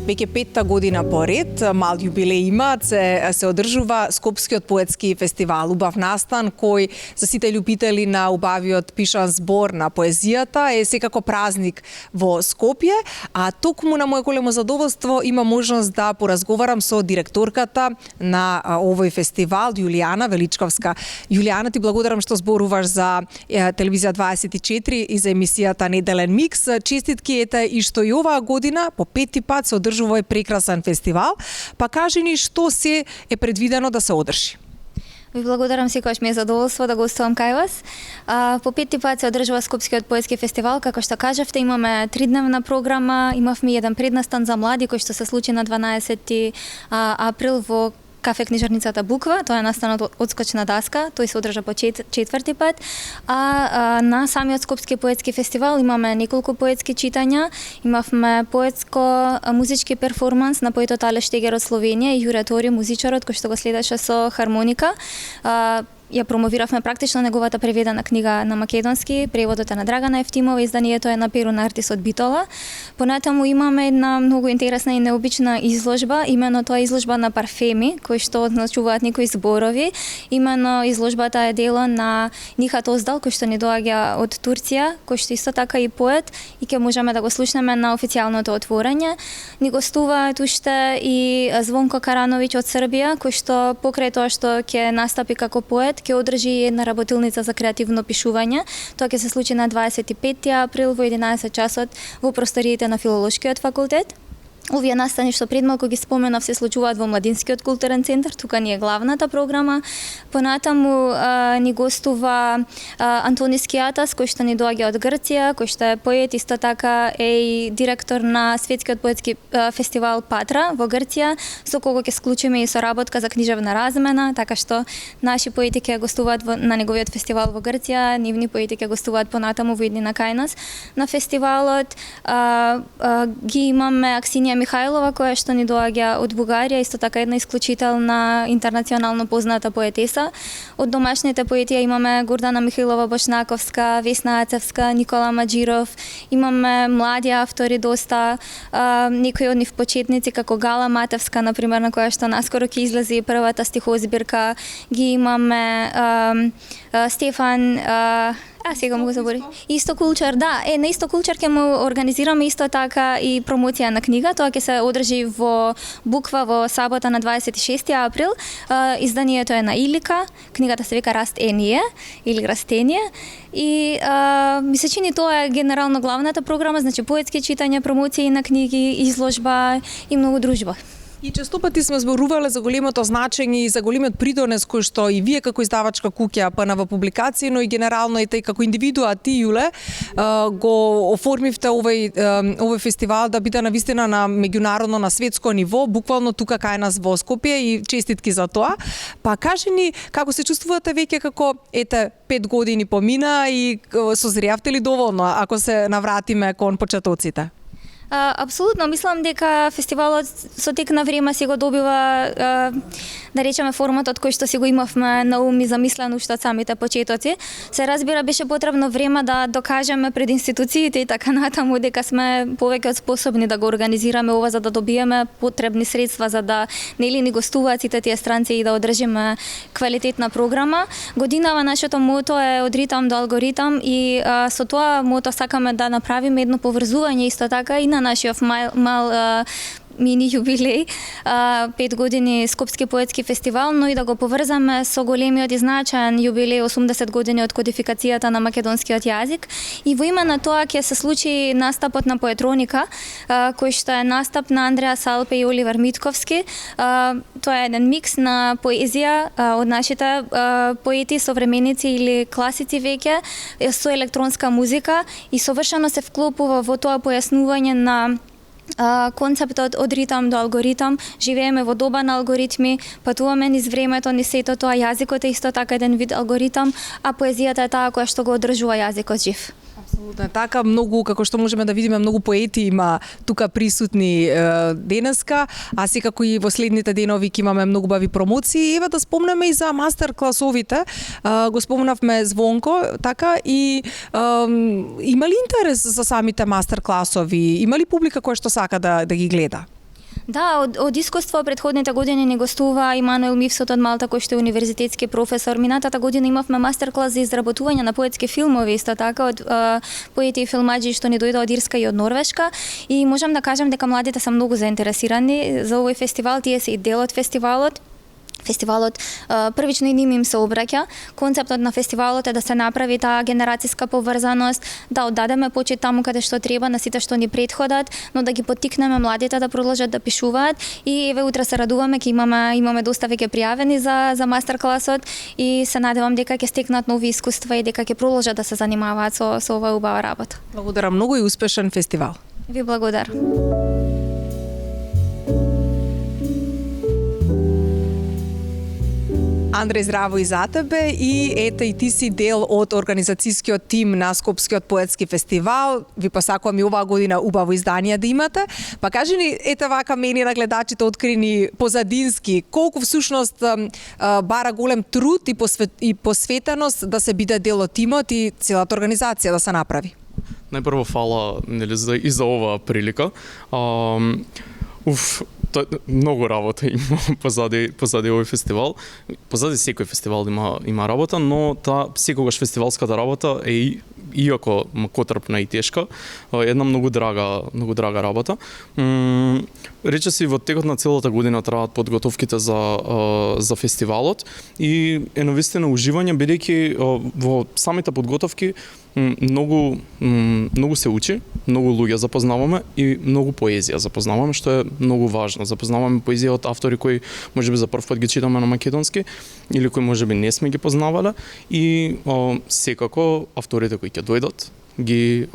Веќе 5-та година поред, мал јубилеј има, се одржува Скопскиот поетски фестивал, убав настан кој за сите љубители на убавиот пишан збор на поезијата е секако празник во Скопје, а токму на моје големо задоволство има можност да поразговарам со директорката на овој фестивал, Јулијана Величковска. Јулијана, ти благодарам што зборуваш за телевизија 24 и за емисијата Неделен микс. Честитки ете и што и оваа година по 5-ти пат се одржува овој прекрасен фестивал. Па кажи ни што се е предвидено да се одржи. Ви благодарам, секогаш ми е задоволство да гостувам кај вас. По 5-ти пат се одржува Скопскиот поетски фестивал, како што кажавте, имаме 3-дневна програма, имавме еден преднастан за млади кој што се случи на 12 април во кафе книжарницата Буква, тоа е настанот одскочна даска, тој се одржа по 4-ти пат, на самиот Скопски поетски фестивал имаме неколку поетски читања, имавме поетско-музички перформанс на поетот Алеш Тегер од Словенија и Јуре Тори, музичарот, кој што го следеше со хармоника. Ја промовиравме практично неговата преведена книга на македонски, преводот е на Драгана Евтимова, изданието е на перу на артистот Битола. Понатаму имаме една многу интересна и необична изложба, имено тоа е изложба на парфеми, кои што означуваат некои зборови. Имено изложбата е дело на Нихат Оздал, кој што ни доаѓа од Турција, кој што исто така и поет, и ќе можеме да го слушнеме на официјалното отворање. Ни гостуваат уште и Звонко Карановиќ од Србија, кој што покрај тоа што ќе настапи како поет, ќе одржи една работилница за креативно пишување. Тоа ќе се случи на 25 април во 11 часот во просториите на Филолошкиот факултет. Овие настани што пред малку ги споменав се случуваат во Младинскиот културен центар, тука ни е главната програма. Понатаму ни гостува Антонис Кијатас, кој што ни доаѓа од Грција, кој што е поет, исто така е и директор на Светскиот поетски фестивал Патра во Грција, со кого ќе склучиме и соработка за книжевна размена, така што наши поети ќе гостуваат на неговиот фестивал во Грција, нивни поети ќе гостуваат понатаму во иднина кај нас. На фестивалот ги имаме Аксинија Михајлова, која што ни доаѓа од Бугарија, исто така една исклучителна интернационално позната поетеса. Од домашните поети имаме Гордана Михајлова Бошнаковска, Весна Ацевска, Никола Маџиров, имаме млади автори доста, некои од нив почетници како Гала Матевска, например, на која што наскоро ќе излезе првата стихозбирка. Ги имаме Стефан сега му го забори. Исто Кулчар, да, на Исто Кулчар ќе му организираме исто така и промоција на книга. Тоа ќе се одржи во Буква во сабота на 26 април. Изданието е на Илика, книгата се вика Растение или Растение. И ми се чини тоа е генерално главната програма, значи поетски читања, промоции на книги, изложба и многу дружба. И често пати сме зборувале за големото значење и за големиот придонес кој што и вие како издавачка куќа во публикации, но и генерално и како индивидуа ти, Јуле, го оформивте овој фестивал да биде навистина на меѓународно, на светско ниво, буквално тука кај нас во Скопје, и честитки за тоа. Па кажи ни како се чувствувате веќе како 5 години помина и созреавте ли доволно ако се навратиме кон почетоците? Апсолутно, мислам дека фестивалот со тек на време си го добива, да речеме, форматот кој што си го имавме на ум и замислено уште од самите почетоци. Се разбира, беше потребно време да докажеме пред институциите и така натаму дека сме повеќе од способни да го организираме ова, за да добиеме потребни средства за да ни гостуваат сите тие странци и да одржиме квалитетна програма. Годинава нашето мото е од ритам до алгоритам и со тоа мото сакаме да направиме едно поврзување исто така и на нашиот мал мини јубилеј, 5 години Скопски поетски фестивал, но и да го поврзаме со големиот и значаен јубилеј 80 години од кодификацијата на македонскиот јазик. И во име на тоа ќе се случи настапот на Поетроника, кој што е настап на Андреа Салпе и Оливер Митковски. Тоа е еден микс на поезија од нашите поети, современици или класици веќе, со електронска музика и совршено се вклопува во тоа појаснување на концептот од ритам до алгоритам. Живееме во доба на алгоритми, патуваме низ времето, низ сето тоа, јазикот е исто така еден вид алгоритам, а поезијата е таа која што го одржува јазикот жив. Апсолутно така, многу, како што можеме да видиме, многу поети има тука присутни денеска, а секако и во следните денови ќе имаме многу бави промоции. Ева да спомнеме и за мастер класовите. Го спомнавме Звонко, така, и има ли интерес за самите мастер класови? Има ли публика која што сака да ги гледа? Да, од искуство предходните години ни гостува Имануел Мивсот од Малта, кој што е универзитетски професор. Минатата година имавме мастер-клас за изработување на поетски филмови, исто така од поети и филмаџи што ни дојде од Ирска и од Норвешка. И можам да кажам дека младите се многу заинтересирани за овој фестивал, тие се и дел од фестивалот. Фестивалот првично и ним се обраќа. Концептот на фестивалот е да се направи таа генерацијска поврзаност, да оддадеме почит таму каде што треба на сите што ни претходат, но да ги поттикнеме младите да продолжат да пишуваат. И еве утре се радуваме ќе имаме доста веќе пријавени за мастер-класот и се надевам дека ќе стекнат нови искуства и дека ќе продолжат да се занимаваат со оваа убава работа. Благодарам многу и успешен фестивал. Ви благодарам. Андреј, здраво и за тебе, и ете и ти си дел од организацијскиот тим на Скопскиот поетски фестивал. Ви посакувам и оваа година убаво издание да имате. Па кажи ни, ете вака мени на гледачите открини позадински, колку всушност бара голем труд и посветеност да се биде дел од тимот и целата организација да се направи. Најпрво фала и за оваа прилика. Многу работа има позади овој фестивал. Позади секој фестивал има работа, но секогаш фестивалската работа е иако макотрпна и тешка, една многу драга работа. Речиси во текот на целата година траат подготовките за фестивалот и е навистина уживање, бидејќи во самите подготовки многу се учи, многу луѓе запознаваме и многу поезија запознаваме, што е многу важно. Запознаваме поезија од автори кои можеби за прв пат ги читаме на македонски или кои можеби не сме ги познавале и секако авторите кои ќе дојдат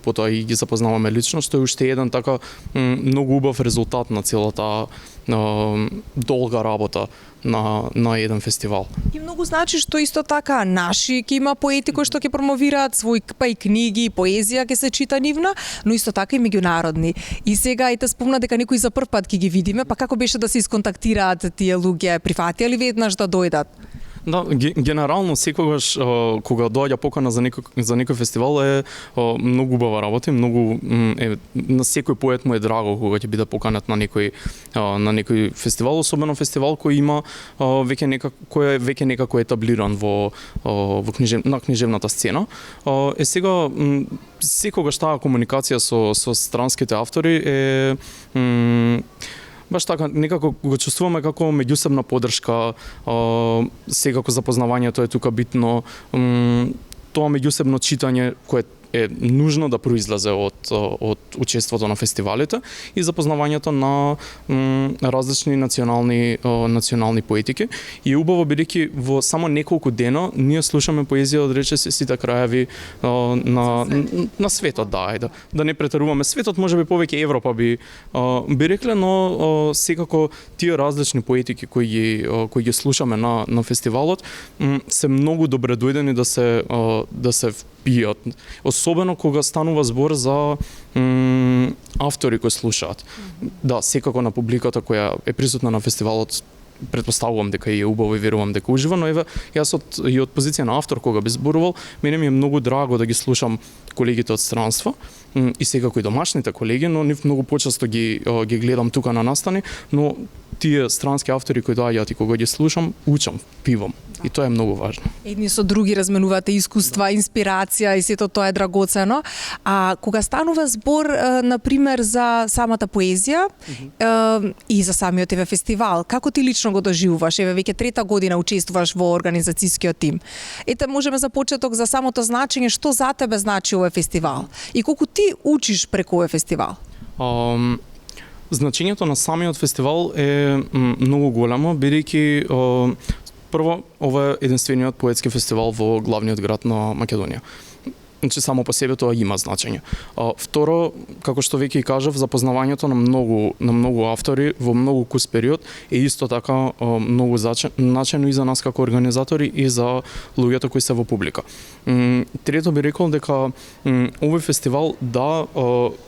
потоа и ги запознаваме лично, што е уште еден така многу убав резултат на целата долга работа на еден фестивал. И многу значи што исто така наши ќе има поети кои што ќе промовираат свои па и книги, поезија ќе се чита нивна, но исто така и меѓународни. И сега ете спомна дека некои за прв пат ќе ги видиме, па како беше да се исконтактираат тие луѓе, прифатија ли веднаш да дојдат? Да, генерално секогаш кога доаѓа покана за некој фестивал е многу убава работа, многу на секој поет му е драго кога ќе биде поканет на некој фестивал, особено фестивал кој има веќе некако етаблиран на книжевната сцена. Сега секогаш таа комуникација со странските автори е баш така, некако го чувствуваме како меѓусебна поддршка, секако запознавањето е тука битно, тоа меѓусебно читање кое е нужно да произлезе од учеството на фестивалите и запознавањето на различни национални поетики. И е убаво бидејќи во само неколку дена ние слушаме поезија од речиси сите краеви на светот, да не претеруваме. Светот можеби повеќе Европа би рекле, но секако тие различни поетики кои ги слушаме на фестивалот се многу добре дојдени да се впијат. Особено кога станува збор за автори кои слушаат. Да, секако на публиката која е присутна на фестивалот претпоставувам дека е убаво и верувам дека ужива, но еве јас од позиција на автор кога би зборувал, мене ми е многу драго да ги слушам колегите од странство и секако и домашните колеги, но нив многу почесто ги гледам тука на настани, но тие странски автори кои доаѓаат и кога ги слушам, учам, пивам. И тоа е многу важно. Едни со други разменувате искуства, инспирација и сето тоа е драгоцено. А кога станува збор, например, за самата поезија и за самиот еве фестивал, како ти лично го доживуваш? Еве веќе трета година учествуваш во организацијскиот тим. Ете можеме за почеток за самото значење, што за тебе значи овој фестивал и колку ти учиш преку овој фестивал? Значењето на самиот фестивал е многу големо, бидејќи прво, ова е единствениот поетски фестивал во главниот град на Македонија. Значи, само по себе тоа има значење. Второ, како што веќе и кажав, запознавањето на многу автори во многу кус период е исто така многу значено и за нас како организатори и за луѓето кои се во публика. Трето би рекол дека овој фестивал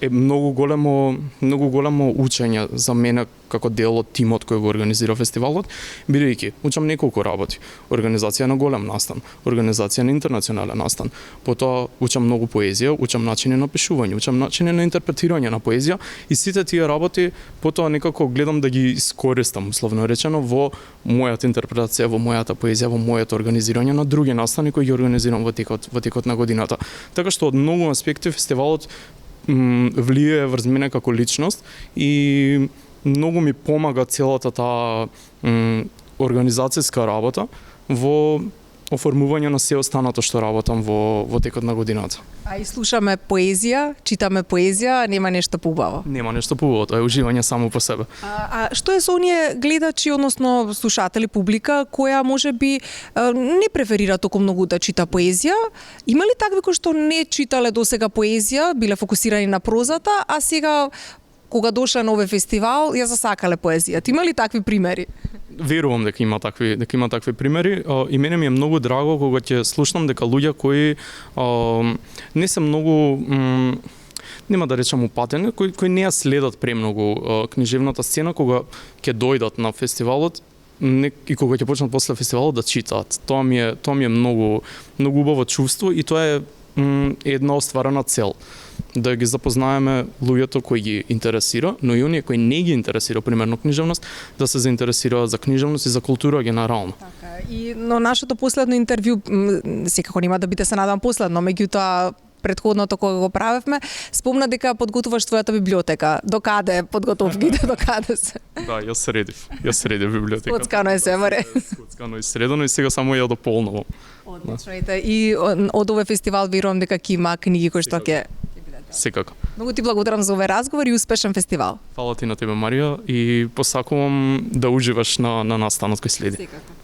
е многу големо учење за мене како дел од тимот кој го организира фестивалот, бидејќи учам неколку работи. Организација на голем настан, организација на интернационален настан. Потоа учам многу поезија, учам начини на пишување, учам начини на интерпретирање на поезија и сите тие работи потоа некако гледам да ги искористам, условно речено, во мојата интерпретација, во мојата поезија, во моето организирање на други настани кои ги организирам во текот на годината. Така што од многу аспекти фестивалот влијае врз мене како личност и многу ми помага целата таа организацијска работа во оформување на се останато што работам во текот на годината. А и слушаме поезија, читаме поезија, нема нешто поубаво. Нема нешто поубаво, тоа е уживање само по себе. А што е со оние гледачи, односно слушатели, публика, која можеби не преферира толку многу да чита поезија? Има ли такви кои што не читале досега поезија, биле фокусирани на прозата, а сега кога дошле на овој фестивал, ја засакале поезијата? Има ли такви примери? Верувам дека има такви примери и мене ми е многу драго кога ќе слушнам дека луѓе кои не се многу нема да речам упатени, кои не ја следат премногу книжевната сцена, кога ќе дојдат на фестивалот и кога ќе почнат после фестивалот да читаат. Тоа ми е многу убаво чувство и тоа е една остварена цел. Да ги запознаеме луѓето кои ги интересира, но и оние кои не ги интересира, примерно книжевност, да се заинтересираат за книжевност и за култура генерално. Така, но нашето последно интервју, секако нема да биде се надам последно, меѓутоа претходното кога го правевме, спомна дека подготуваш твојата библиотека. Докаде подготовките, докаде се? Да, јас средив библиотека. Скоцкано е се, маре. Скоцкано и средено и сега само ја дополнувам. Одлично, и од овој фестивал верувам дека ќе има книги кои што ќе... Секако. Многу ти благодарам за овој разговор и успешен фестивал. Фала ти на тебе, Марија, и посакувам да уживаш на настанот кој следи. Секако.